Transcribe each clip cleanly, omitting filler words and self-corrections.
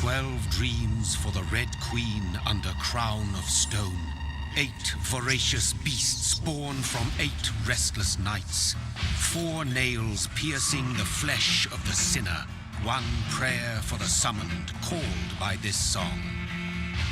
12 dreams for the Red Queen under crown of stone. 8 voracious beasts born from 8 restless nights. 4 nails piercing the flesh of the sinner. 1 prayer for the summoned, called by this song.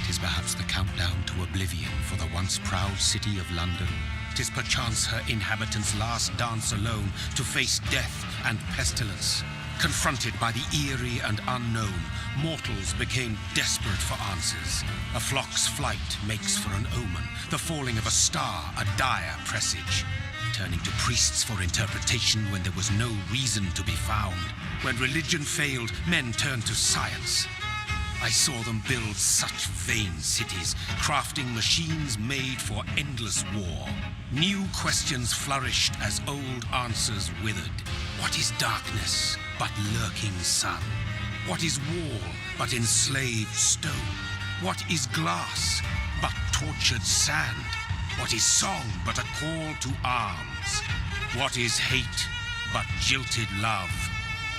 'Tis perhaps the countdown to oblivion for the once proud city of London. 'Tis perchance her inhabitants' last dance alone to face death and pestilence. Confronted by the eerie and unknown, mortals became desperate for answers. A flock's flight makes for an omen, the falling of a star a dire presage. Turning to priests for interpretation when there was no reason to be found. When religion failed, men turned to science. I saw them build such vain cities, crafting machines made for endless war. New questions flourished as old answers withered. What is darkness but lurking sun? What is wall but enslaved stone? What is glass but tortured sand? What is song but a call to arms? What is hate but jilted love?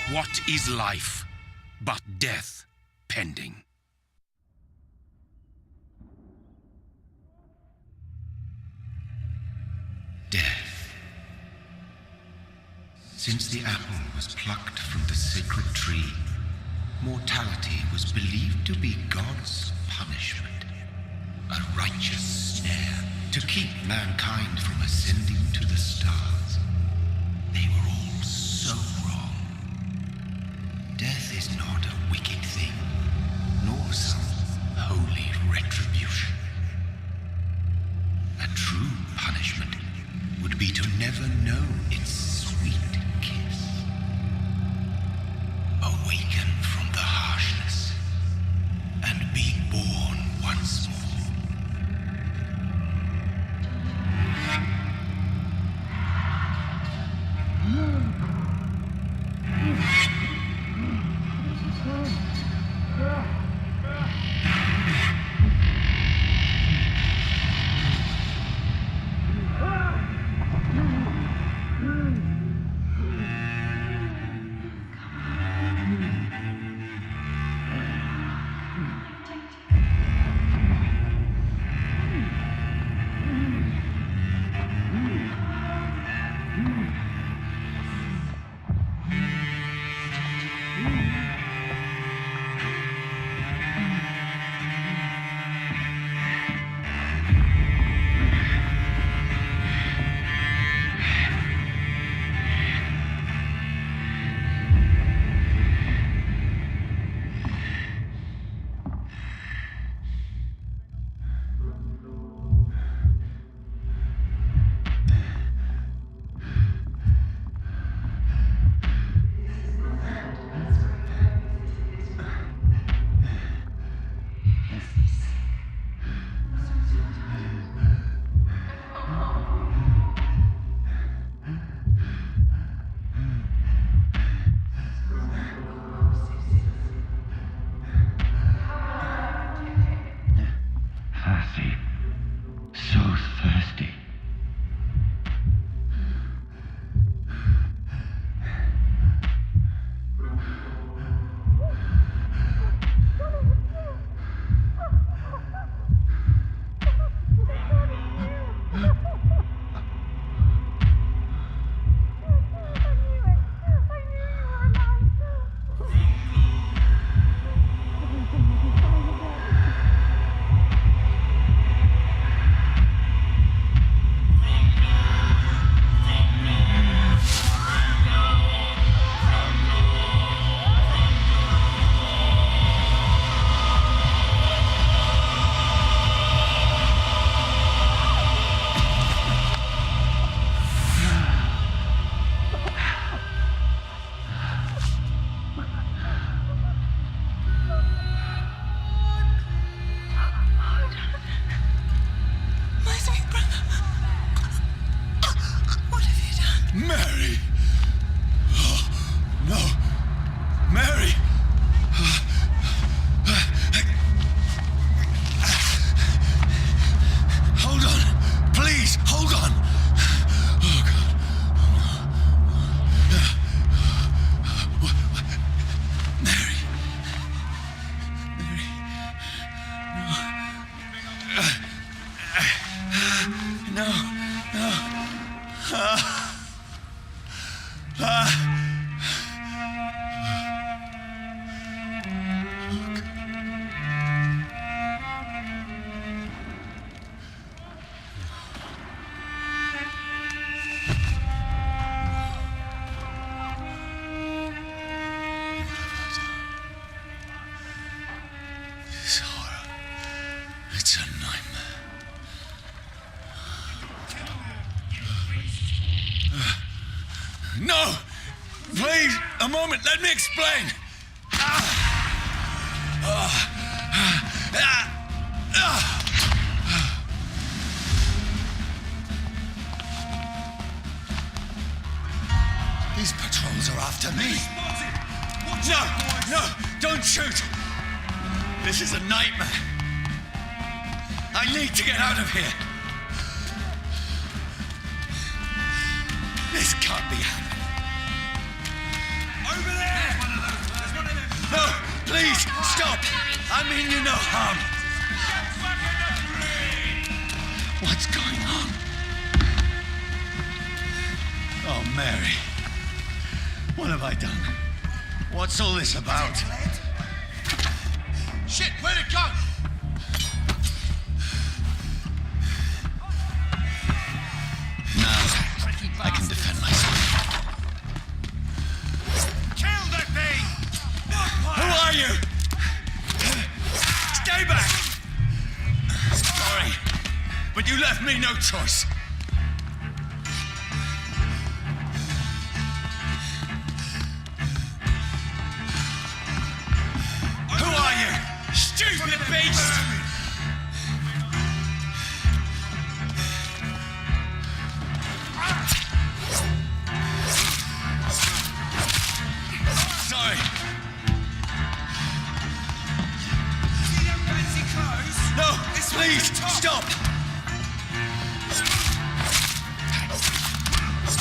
What is life but death pending? Death. Since the apple was plucked from the sacred tree, mortality was believed to be God's punishment, a righteous snare to keep mankind from ascending to the stars. They were all so wrong. Death is not a wicked thing, nor some holy retribution. A true punishment would be to never know its sweet kiss. Awaken from the harshness and be born once more. Please, a moment, let me explain. These patrols are after me. No, don't shoot. This is a nightmare. I need to get out of here. This can't be happening. Over there! There's one of them. No, please, stop. I mean you no harm. What's going on? Oh, Mary. What have I done? What's all this about? Shit, where'd it go? Now, I can defend myself. Kill that thing! Who are you? Stay back! Sorry, but you left me no choice. Who are you? Stupid beast! Sorry. See them fancy clothes? No, please, stop!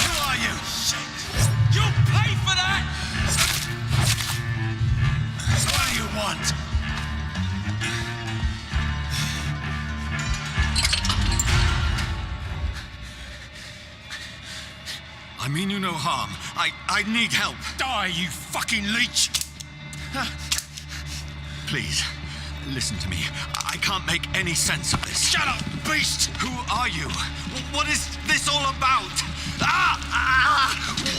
Who are you? You'll pay for that! What do you want? I mean you no harm. I need help. Die, you fucking leech! Please, listen to me. I can't make any sense of this. Shut up, beast! Who are you? What is this all about?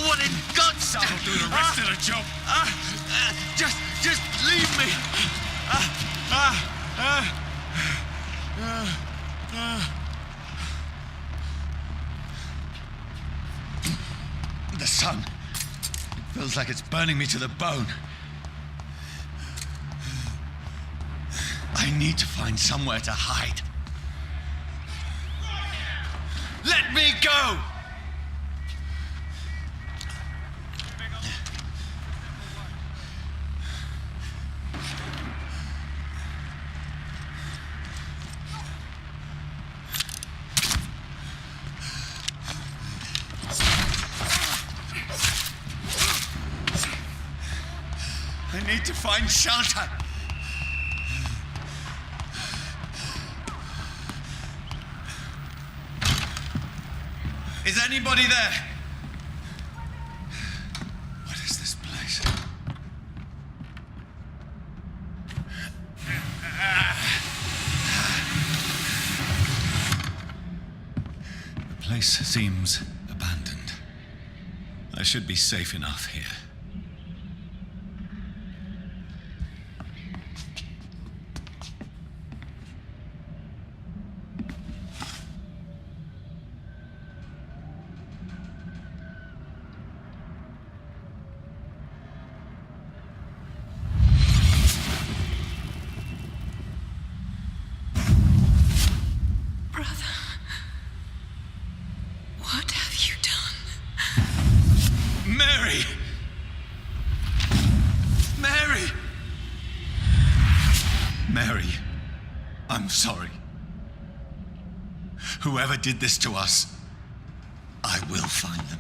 What in guts? That'll do the rest of the job. Just leave me. The sun. It feels like it's burning me to the bone. I need to find somewhere to hide. Let me go! I need to find shelter. Is anybody there? What is this place? The place seems abandoned. I should be safe enough here. What have you done? Mary! Mary! Mary, I'm sorry. Whoever did this to us, I will find them.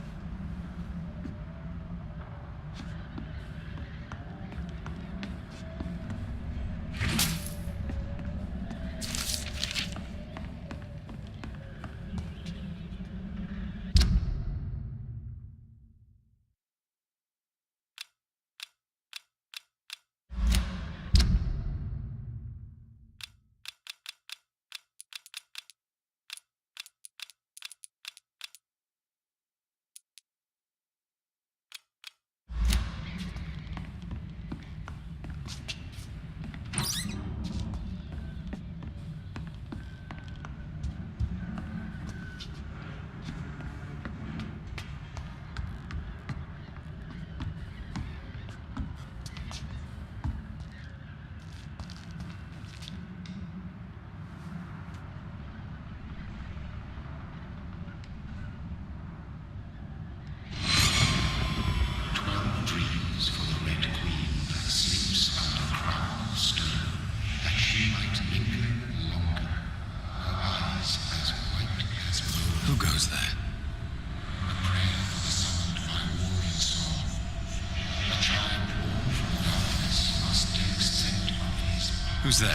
Who's there?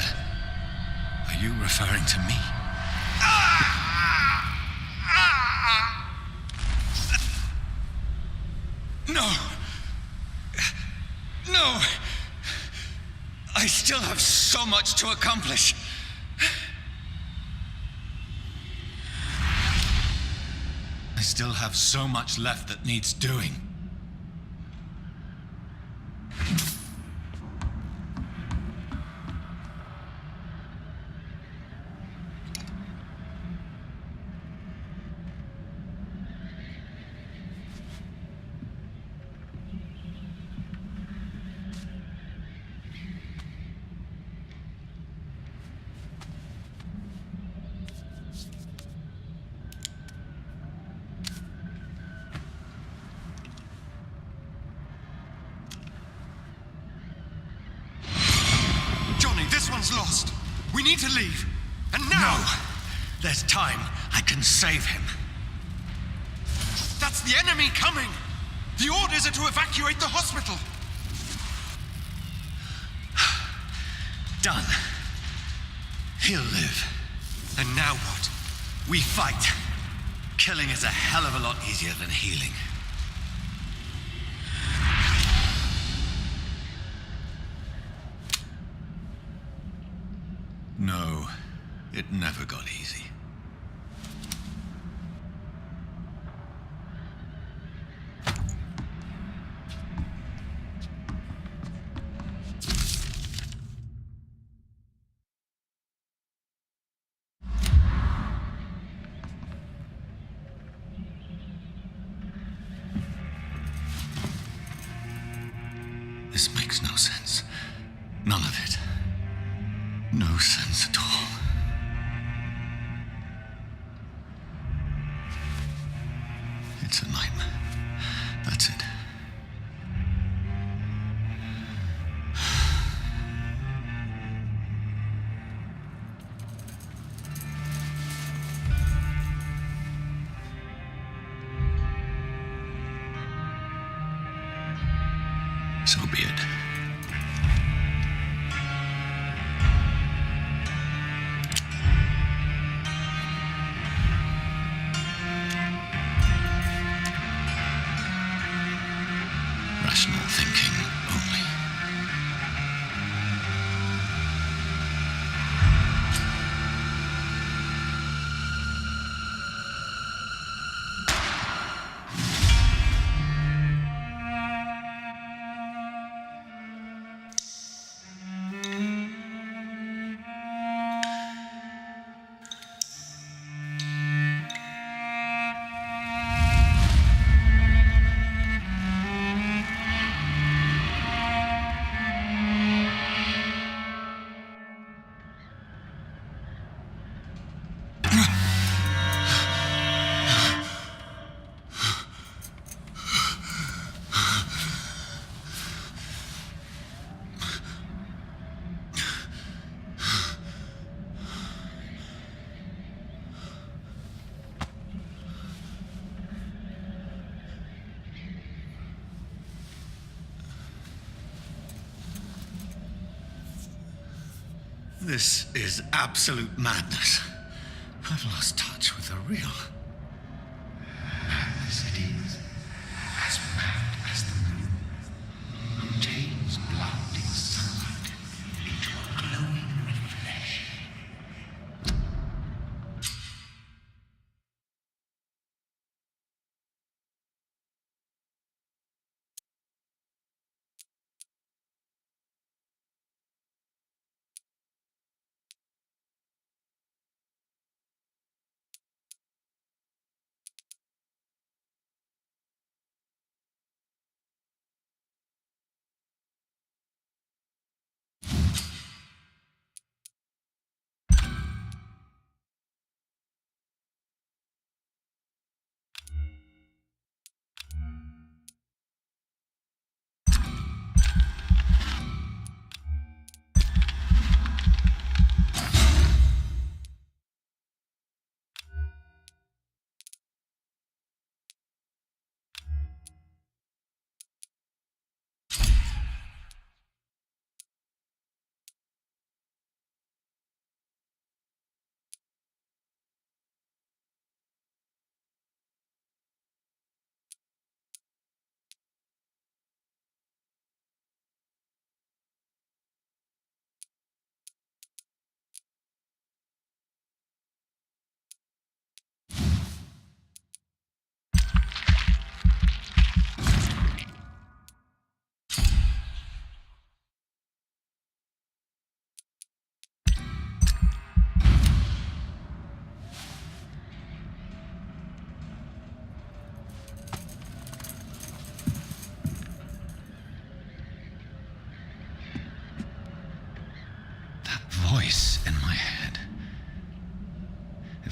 Are you referring to me? No! No! I still have so much to accomplish. I still have so much left that needs doing. This one's lost. We need to leave. And now! No! There's time. I can save him. That's the enemy coming! The orders are to evacuate the hospital! Done. He'll live. And now what? We fight. Killing is a hell of a lot easier than healing. No, it never got easy. This makes no sense. None of it. No sense at all. It's a nightmare. That's it. So be it. Rational thinking only. This is absolute madness. I've lost touch with the real. Madness it is, as mad as the moon, who takes blinding sunlight into a glowing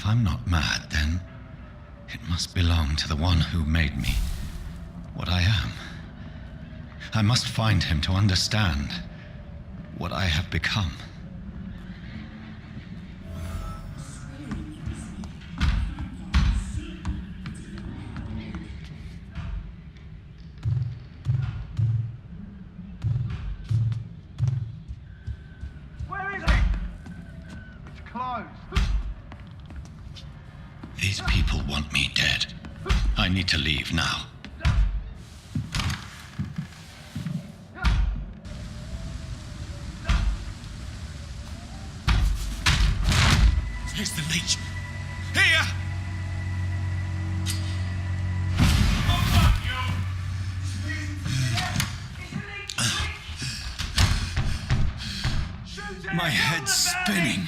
If I'm not mad, then it must belong to the one who made me what I am. I must find him to understand what I have become. Where is it? It's closed. These people want me dead. I need to leave now. Here's the leech. Here! My head's spinning.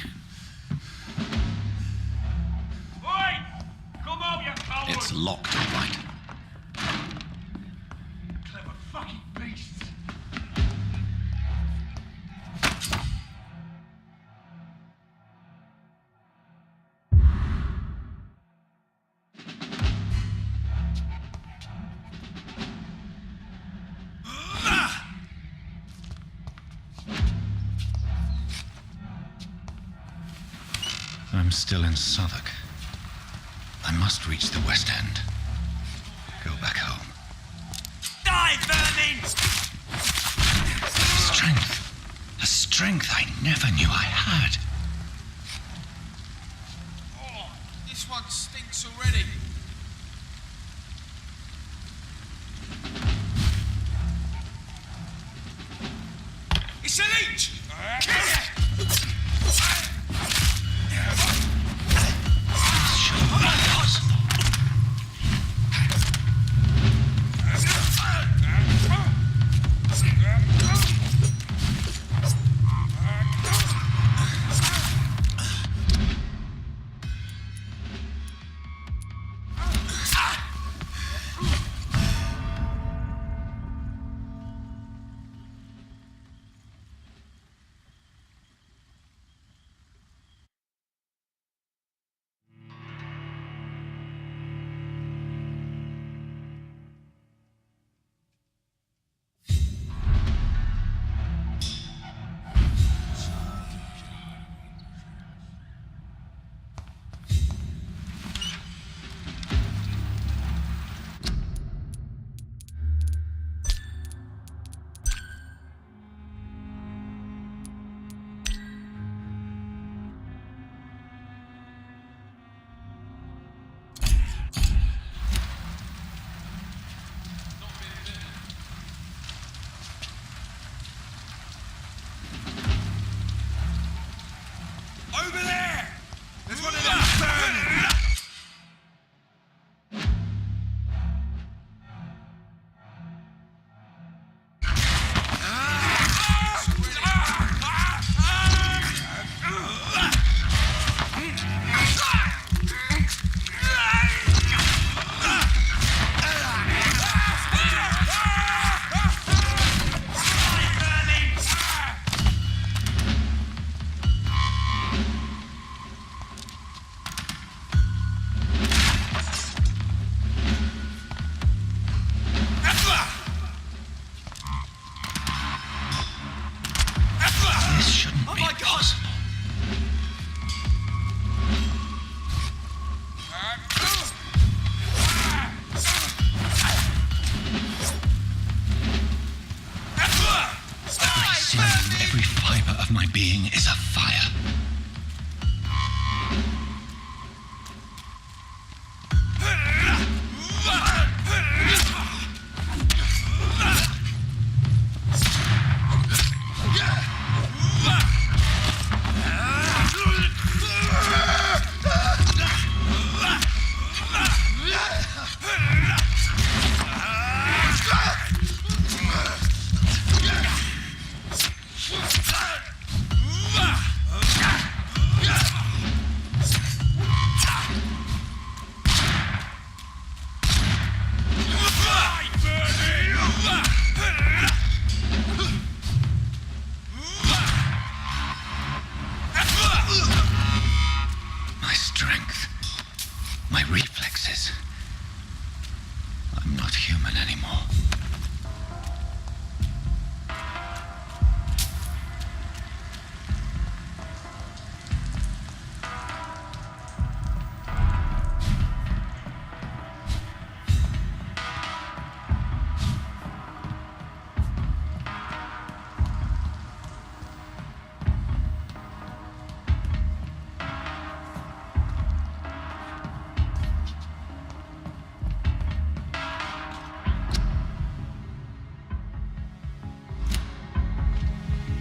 Oi! Come out, you coward! It's locked, all right. Clever fucking beasts. I'm still in Southwark. I must reach the West End. Go back home. Die, vermin! Strength. A strength I never knew I had. Oh, this one stinks already. It's a leech!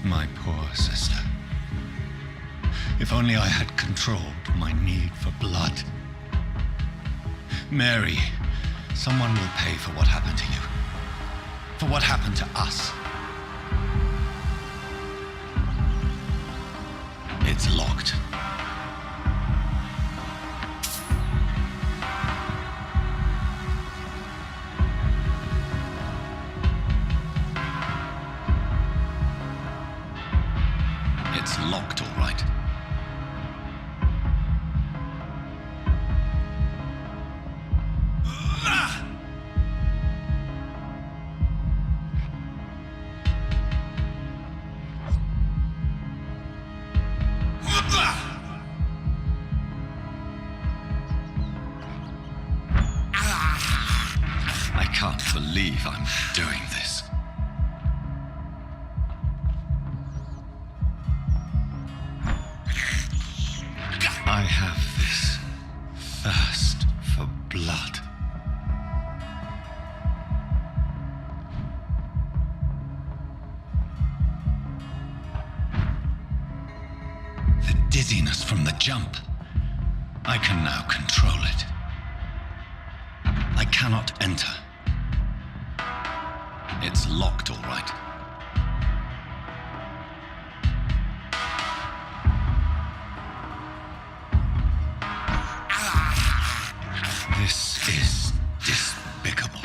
My poor sister. If only I had controlled my need for blood. Mary, someone will pay for what happened to you. For what happened to us. It's locked. It's locked, all right. I can't believe I'm doing this. I have this thirst for blood. The dizziness from the jump. I can now control it. I cannot enter. It's locked, all right. This is despicable.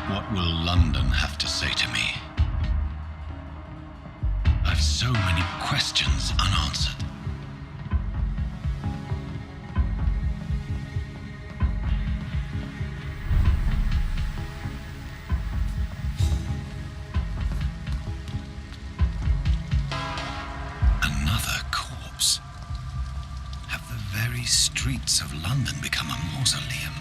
What will London have to say to me? I've so many questions unanswered. Another corpse. Have the very streets of London become a mausoleum?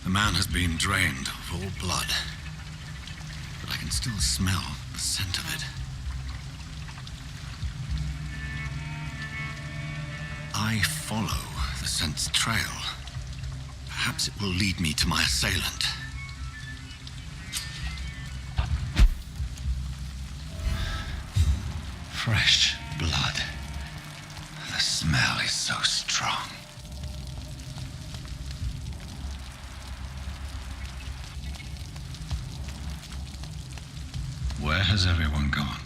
The man has been drained of all blood, but I can still smell the scent of it. I follow the scent's trail. Perhaps it will lead me to my assailant. Fresh blood. The smell is so strong. Where has everyone gone?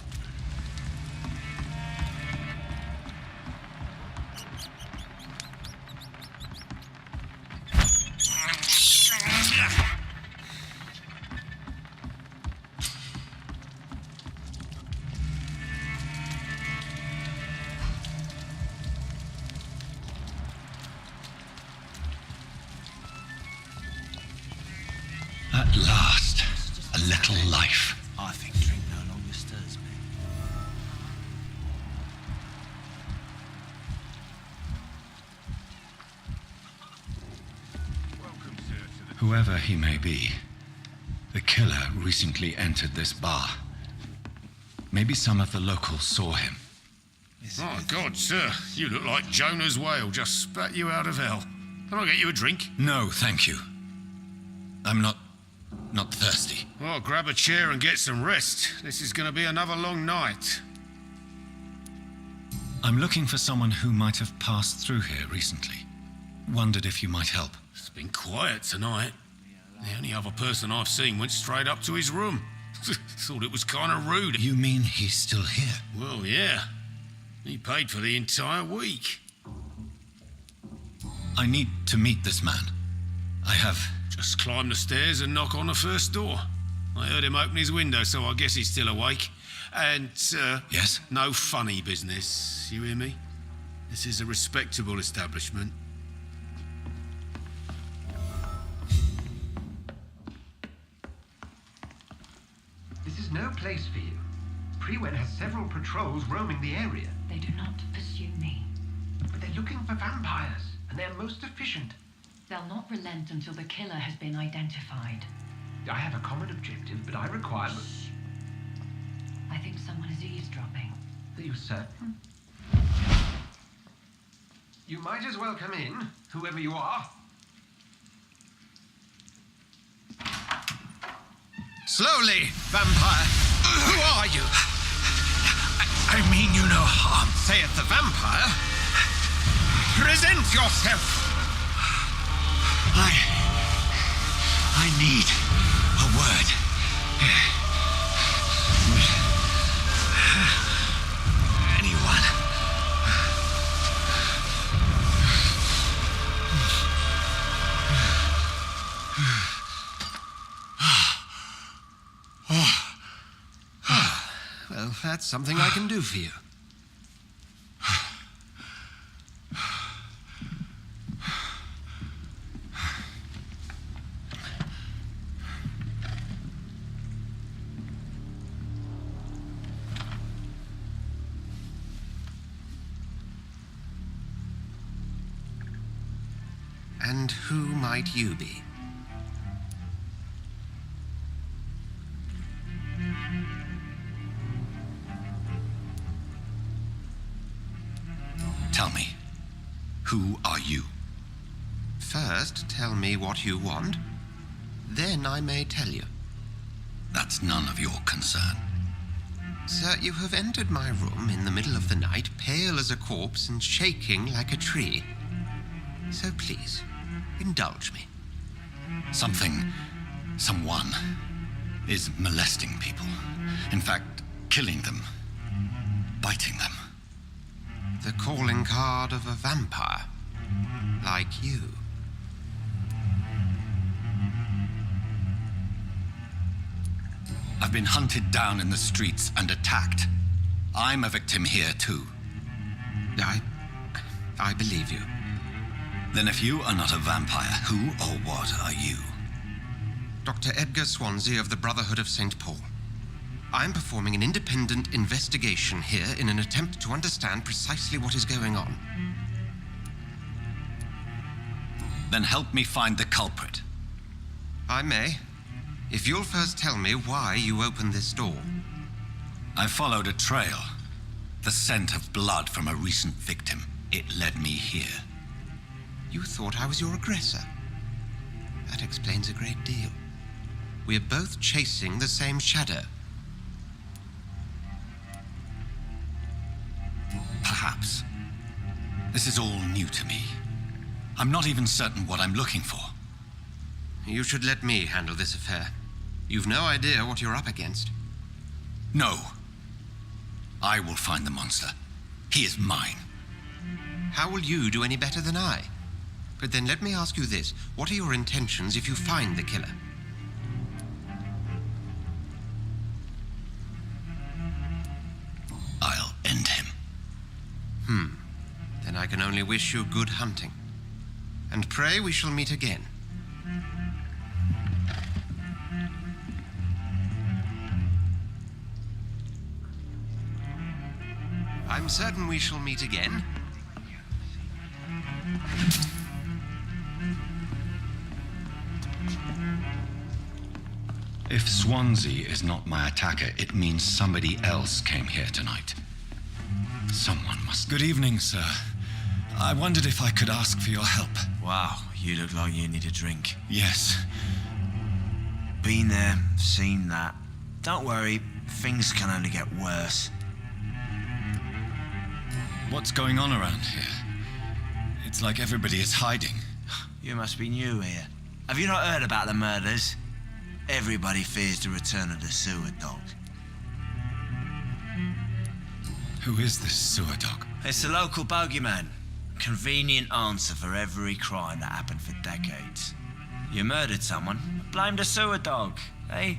At last, a little life. I think drink no longer stirs me. Welcome, sir, to the... Whoever he may be, the killer recently entered this bar. Maybe some of the locals saw him. Oh, God, sir. You look like Jonah's whale just spat you out of hell. Can I get you a drink? No, thank you. I'm not thirsty. Well, grab a chair and get some rest. This is going to be another long night. I'm looking for someone who might have passed through here recently. Wondered if you might help. It's been quiet tonight. The only other person I've seen went straight up to his room. Thought it was kind of rude. You mean he's still here? Well, yeah. He paid for the entire week. I need to meet this man. I have... Just climb the stairs and knock on the first door. I heard him open his window, so I guess he's still awake. And, Yes? no funny business. You hear me? This is a respectable establishment. This is no place for you. Prewen has several patrols roaming the area, They do not pursue me. but they're looking for vampires, and they're most efficient. They'll not relent until the killer has been identified. I have a common objective, but I require... I think someone is eavesdropping. Are you certain? You might as well come in, whoever you are. Slowly, vampire. Who are you? I mean you no harm, saith the vampire. Present yourself. I need a word. Anyone. Well, that's something I can do for you. And who might you be? Tell me, who are you? First, tell me what you want. Then I may tell you. That's none of your concern. Sir, you have entered my room in the middle of the night, pale as a corpse and shaking like a tree. So please, indulge me. Someone is molesting people. In fact, killing them. Biting them. The calling card of a vampire. Like you. I've been hunted down in the streets and attacked. I'm a victim here, too. I believe you. Then if you are not a vampire, who or what are you? Dr. Edgar Swansea of the Brotherhood of St. Paul. I'm performing an independent investigation here in an attempt to understand precisely what is going on. Then help me find the culprit. I may, if you'll first tell me why you opened this door. I followed a trail. The scent of blood from a recent victim. It led me here. You thought I was your aggressor. That explains a great deal. We're both chasing the same shadow. Perhaps. This is all new to me. I'm not even certain what I'm looking for. You should let me handle this affair. You've no idea what you're up against. No. I will find the monster. He is mine. How will you do any better than I? But then let me ask you this. What are your intentions if you find the killer? I'll end him. Then I can only wish you good hunting. And pray we shall meet again. I'm certain we shall meet again. If Swansea is not my attacker, it means somebody else came here tonight. Someone must... Good evening, sir. I wondered if I could ask for your help. Wow, you look like you need a drink. Yes. Been there, seen that. Don't worry, things can only get worse. What's going on around here? It's like everybody is hiding. You must be new here. Have you not heard about the murders? Everybody fears the return of the sewer dog. Who is this sewer dog? It's the local bogeyman. Convenient answer for every crime that happened for decades. You murdered someone, blame the sewer dog, eh?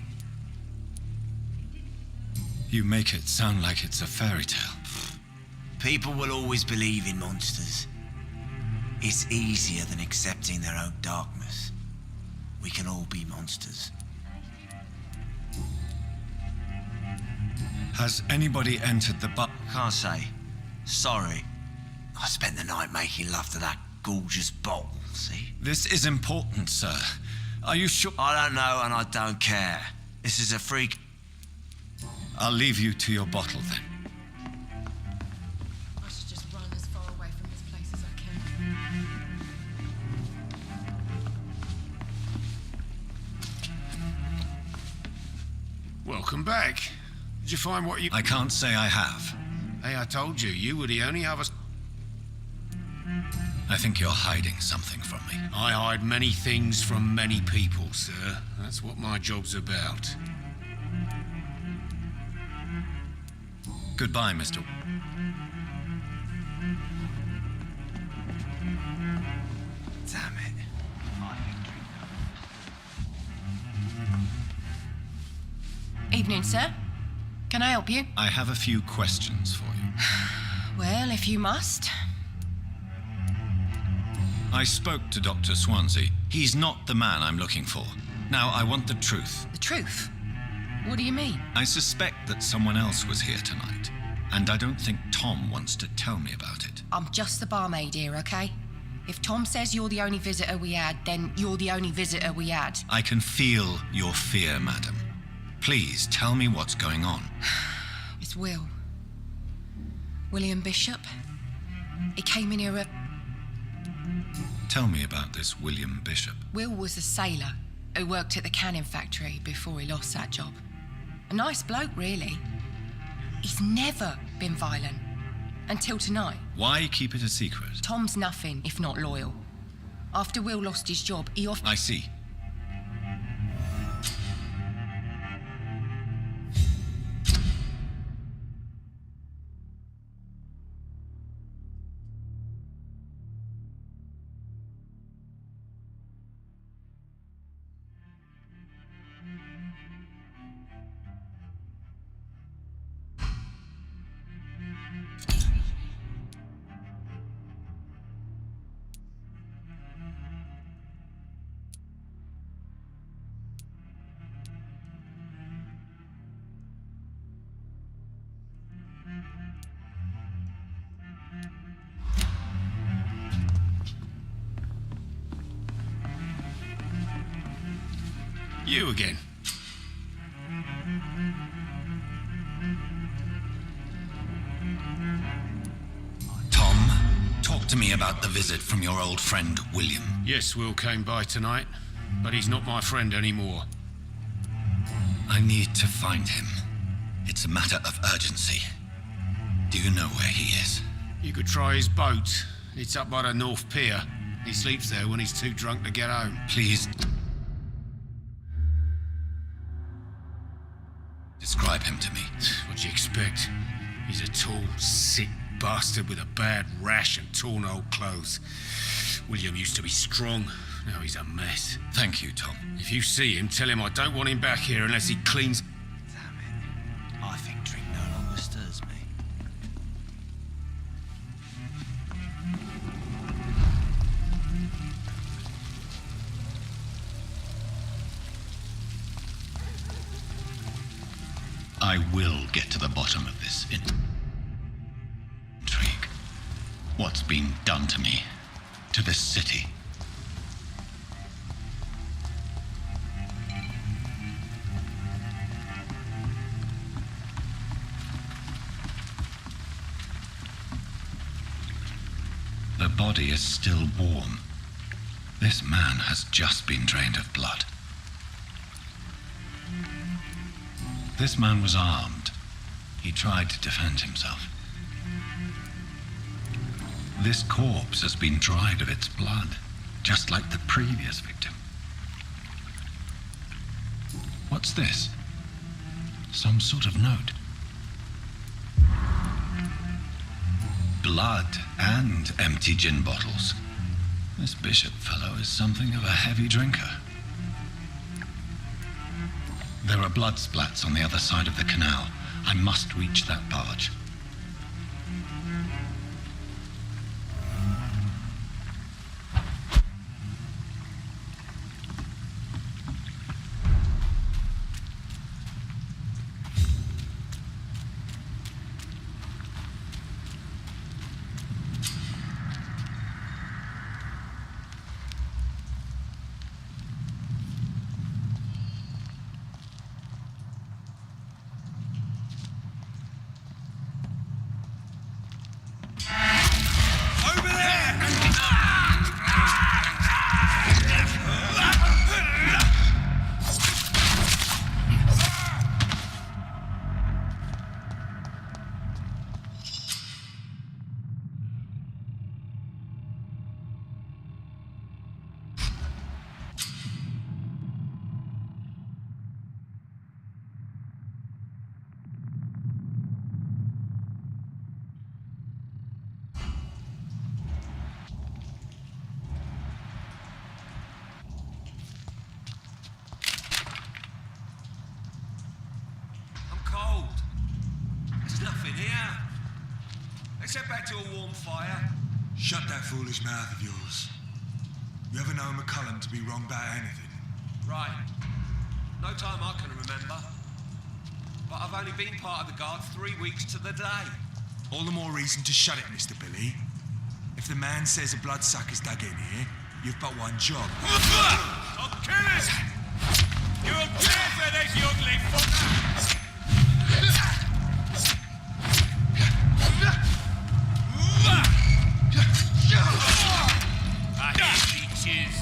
You make it sound like it's a fairy tale. People will always believe in monsters. It's easier than accepting their own darkness. We can all be monsters. Has anybody entered the bar? Can't say. Sorry. I spent the night making love to that gorgeous bottle, see? This is important, sir. Are you sure? I don't know and I don't care. This is a freak. I'll leave you to your bottle then. I should just run as far away from this place as I can. Welcome back. Did you find what you... I can't say I have. Hey, I told you, you were the only other... I think you're hiding something from me. I hide many things from many people, sir. That's what my job's about. Goodbye, Mr. Damn it. Evening, sir. Can I help you? I have a few questions for you. Well, if you must. I spoke to Dr. Swansea. He's not the man I'm looking for. Now, I want the truth. The truth? What do you mean? I suspect that someone else was here tonight, and I don't think Tom wants to tell me about it. I'm just the barmaid here, okay? If Tom says you're the only visitor we had, then you're the only visitor we had. I can feel your fear, madam. Please tell me what's going on. It's Will. William Bishop. He came in here Tell me about this William Bishop. Will was a sailor who worked at the canning factory before he lost that job. A nice bloke, really. He's never been violent. Until tonight. Why keep it a secret? Tom's nothing if not loyal. After Will lost his job, he I see. You again. Tom, talk to me about the visit from your old friend, William. Yes, Will came by tonight, but he's not my friend anymore. I need to find him. It's a matter of urgency. Do you know where he is? You could try his boat. It's up by the North Pier. He sleeps there when he's too drunk to get home. Please. Describe him to me. What'd you expect? He's a tall, sick bastard with a bad rash and torn old clothes. William used to be strong. Now he's a mess. Thank you, Tom. If you see him, tell him I don't want him back here unless he cleans... Damn it. I think drink no longer stirs me. I will get to the bottom of this intrigue. What's been done to me, to this city? The body is still warm. This man has just been drained of blood. This man was armed. He tried to defend himself. This corpse has been dried of its blood, just like the previous victim. What's this? Some sort of note. Blood and empty gin bottles. This Bishop fellow is something of a heavy drinker. There are blood splats on the other side of the canal. I must reach that barge. Let's head back to a warm fire. Shut that foolish mouth of yours. You ever known McCullum to be wrong about anything? Right. No time I can remember. But I've only been part of the guard 3 weeks to the day. All the more reason to shut it, Mr. Billy. If the man says a bloodsucker's dug in here, you've but one job. I'll kill us! You'll pay for this, you ugly fucker! I hate leeches.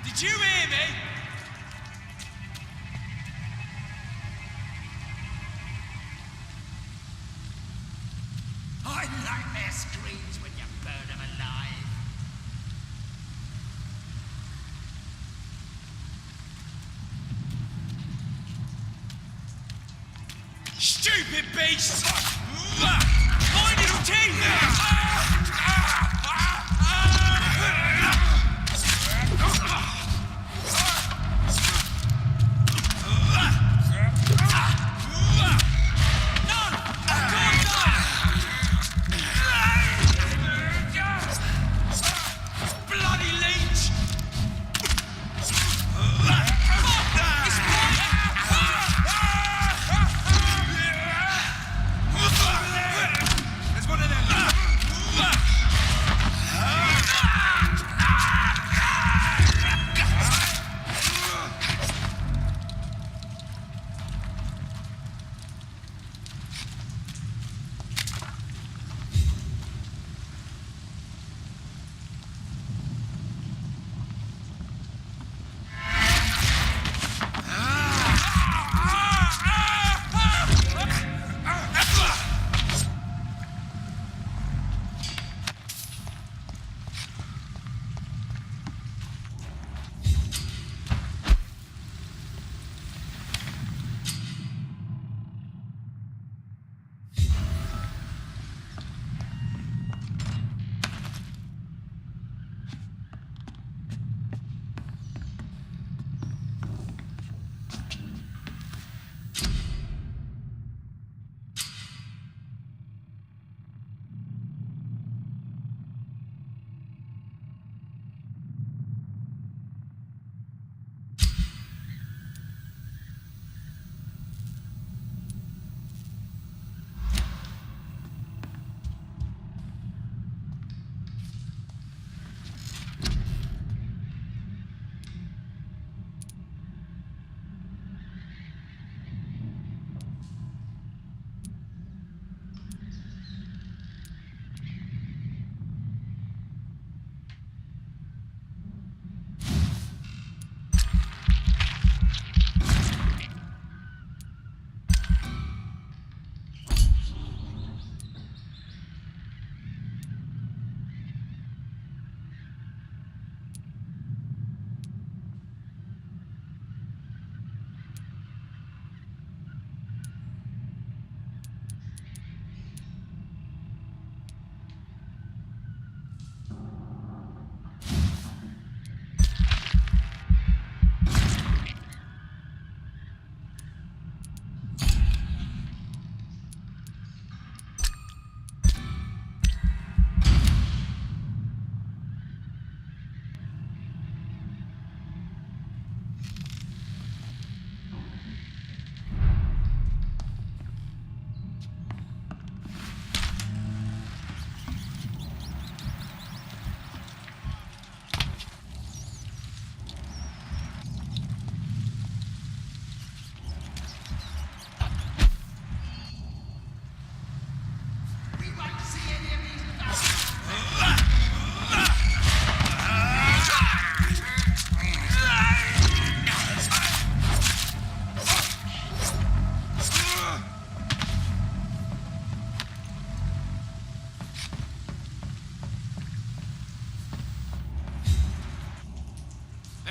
Did you hear me? I nightmare screams when you burn them alive. Stupid beast! My little teeth! There's one of them!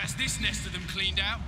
That's this nest of them cleaned out.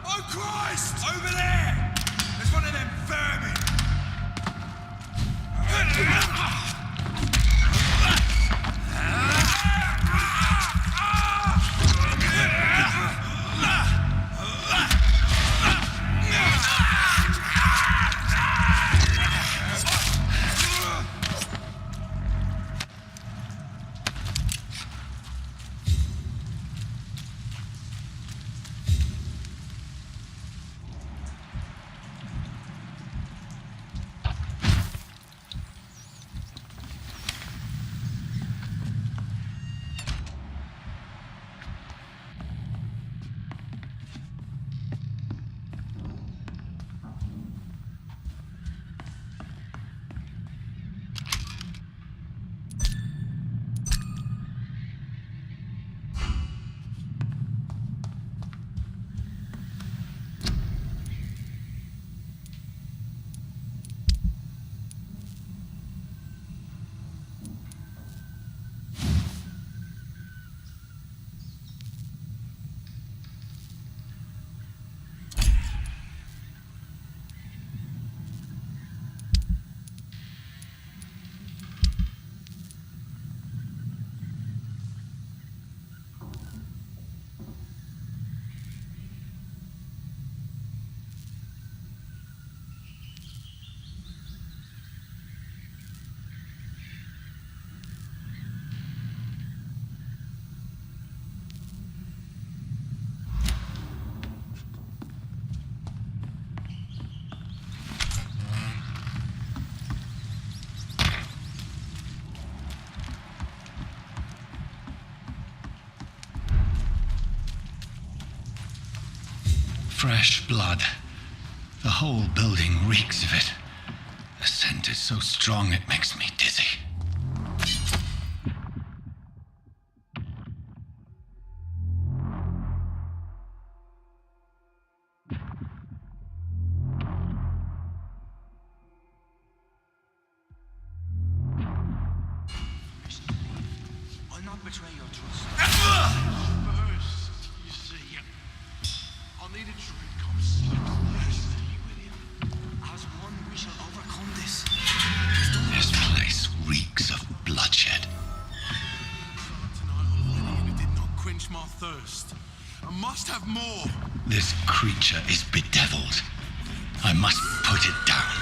Oh Christ! Over there! There's one of them vermin! Fresh blood. The whole building reeks of it. The scent is so strong it makes me dizzy. I'll not betray your trust. First, you see, I needed to come slowly, William. As one, we shall overcome this. This place reeks of bloodshed. Tonight on the wedding, and it did not quench my thirst. I must have more. This creature is bedeviled. I must put it down.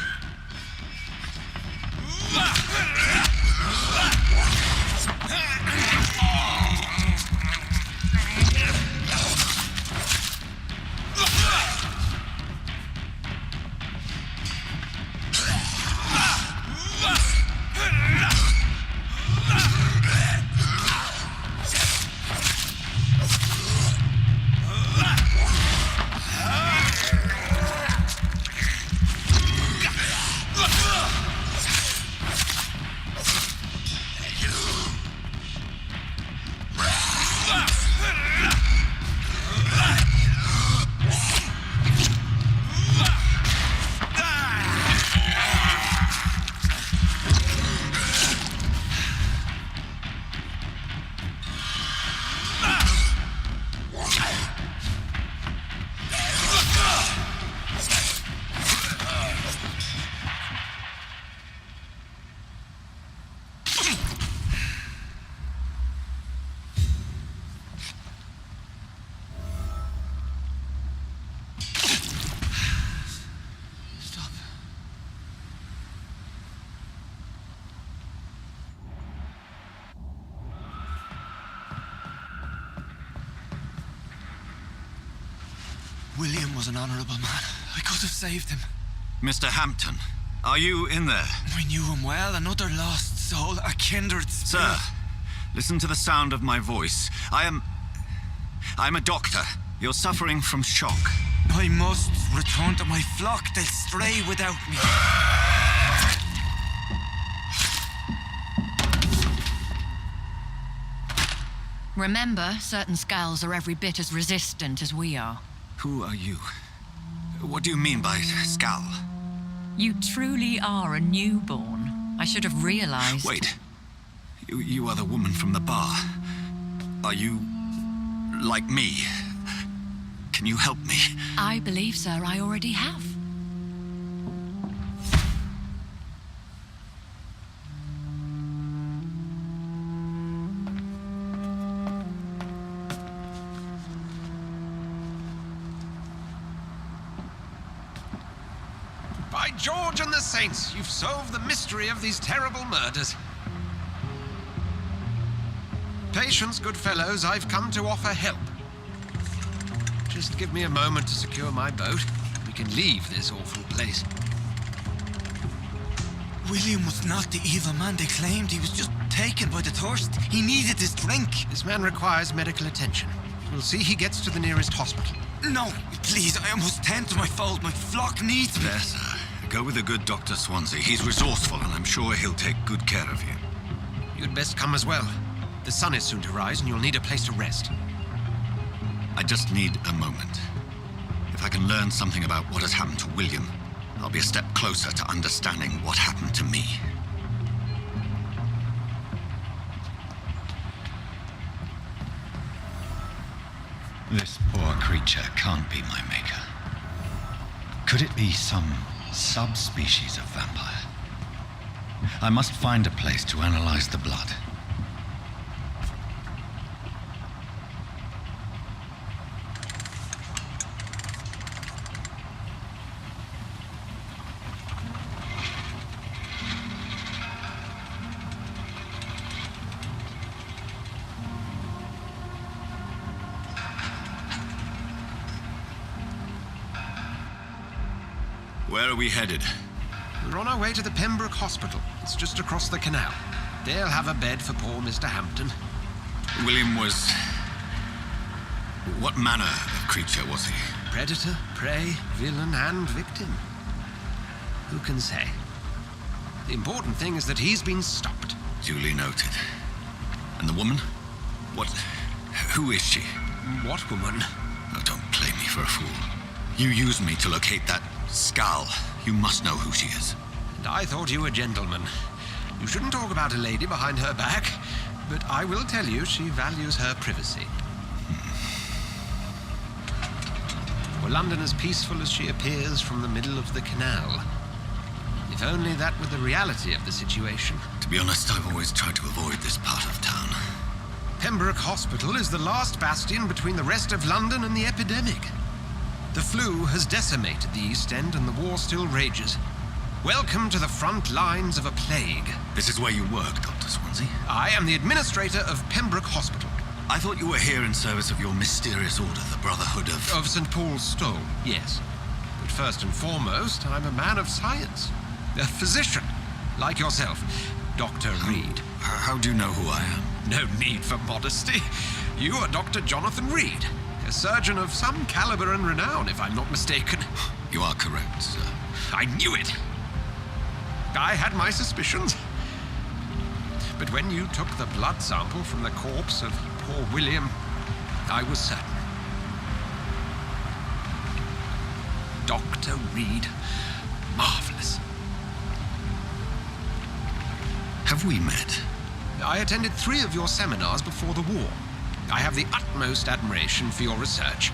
William was an honourable man. I could have saved him. Mr. Hampton, are you in there? I knew him well, another lost soul, a kindred spirit. Sir, listen to the sound of my voice. I'm a doctor. You're suffering from shock. I must return to my flock. They'll stray without me. Remember, certain skulls are every bit as resistant as we are. Who are you? What do you mean by skull? You truly are a newborn. I should have realized. Wait. You are the woman from the bar. Are you like me? Can you help me? I believe, sir, I already have. By George and the Saints, you've solved the mystery of these terrible murders. Patience, good fellows, I've come to offer help. Just give me a moment to secure my boat. We can leave this awful place. William was not the evil man they claimed. He was just taken by the thirst. He needed his drink. This man requires medical attention. We'll see he gets to the nearest hospital. No, please, I must tend to my fold. My flock needs me. There, sir. Go with the good Dr. Swansea. He's resourceful, and I'm sure he'll take good care of you. You'd best come as well. The sun is soon to rise, and you'll need a place to rest. I just need a moment. If I can learn something about what has happened to William, I'll be a step closer to understanding what happened to me. This poor creature can't be my maker. Could it be some subspecies of vampire? I must find a place to analyze the blood. Where are we headed? We're on our way to the Pembroke Hospital. It's just across the canal. They'll have a bed for poor Mr. Hampton. William was... What manner of creature was he? Predator, prey, villain, and victim. Who can say? The important thing is that he's been stopped. Duly noted. And the woman? Who is she? What woman? Oh, don't play me for a fool. You used me to locate that skull. You must know who she is. And I thought you a gentleman. You shouldn't talk about a lady behind her back, but I will tell you she values her privacy. Were London as peaceful as she appears from the middle of the canal? If only that were the reality of the situation. To be honest, I've always tried to avoid this part of town. Pembroke Hospital is the last bastion between the rest of London and the epidemic. The flu has decimated the East End and the war still rages. Welcome to the front lines of a plague. This is where you work, Dr. Swansea? I am the administrator of Pembroke Hospital. I thought you were here in service of your mysterious order, the Brotherhood of... Of St. Paul's Stole, yes. But first and foremost, I'm a man of science. A physician, like yourself, Dr. Reed. How do you know who I am? No need for modesty. You are Dr. Jonathan Reed. A surgeon of some caliber and renown, if I'm not mistaken. You are correct, sir. I knew it! I had my suspicions. But when you took the blood sample from the corpse of poor William, I was certain. Dr. Reed. Marvelous. Have we met? I attended 3 of your seminars before the war. I have the utmost admiration for your research.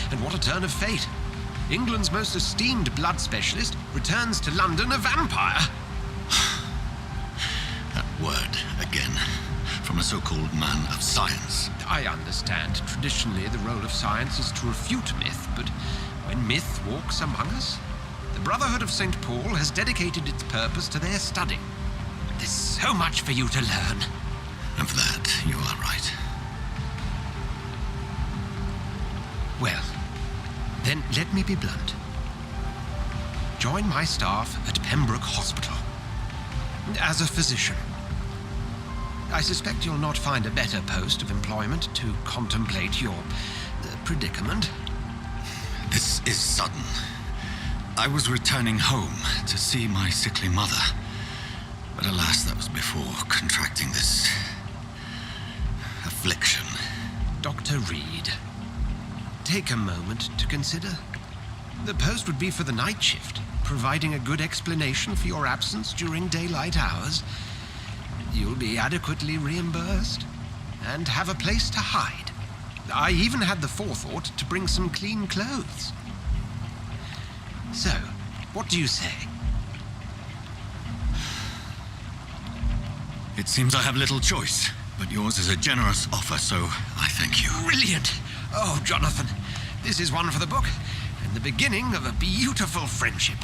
And what a turn of fate. England's most esteemed blood specialist returns to London a vampire. That word, again, from a so-called man of science. I understand. Traditionally, the role of science is to refute myth, but when myth walks among us, the Brotherhood of St. Paul has dedicated its purpose to their study. There's so much for you to learn. And for that, you are right. Well, Let me be blunt. Join my staff at Pembroke Hospital. As a physician. I suspect you'll not find a better post of employment to contemplate your predicament. This is sudden. I was returning home to see my sickly mother. But alas, that was before contracting this affliction. Dr. Reed, take a moment to consider. The post would be for the night shift, providing a good explanation for your absence during daylight hours. You'll be adequately reimbursed and have a place to hide. I even had the forethought to bring some clean clothes. So, what do you say? It seems I have little choice, but yours is a generous offer, so I thank you. Brilliant! Oh, Jonathan, this is one for the book, and the beginning of a beautiful friendship.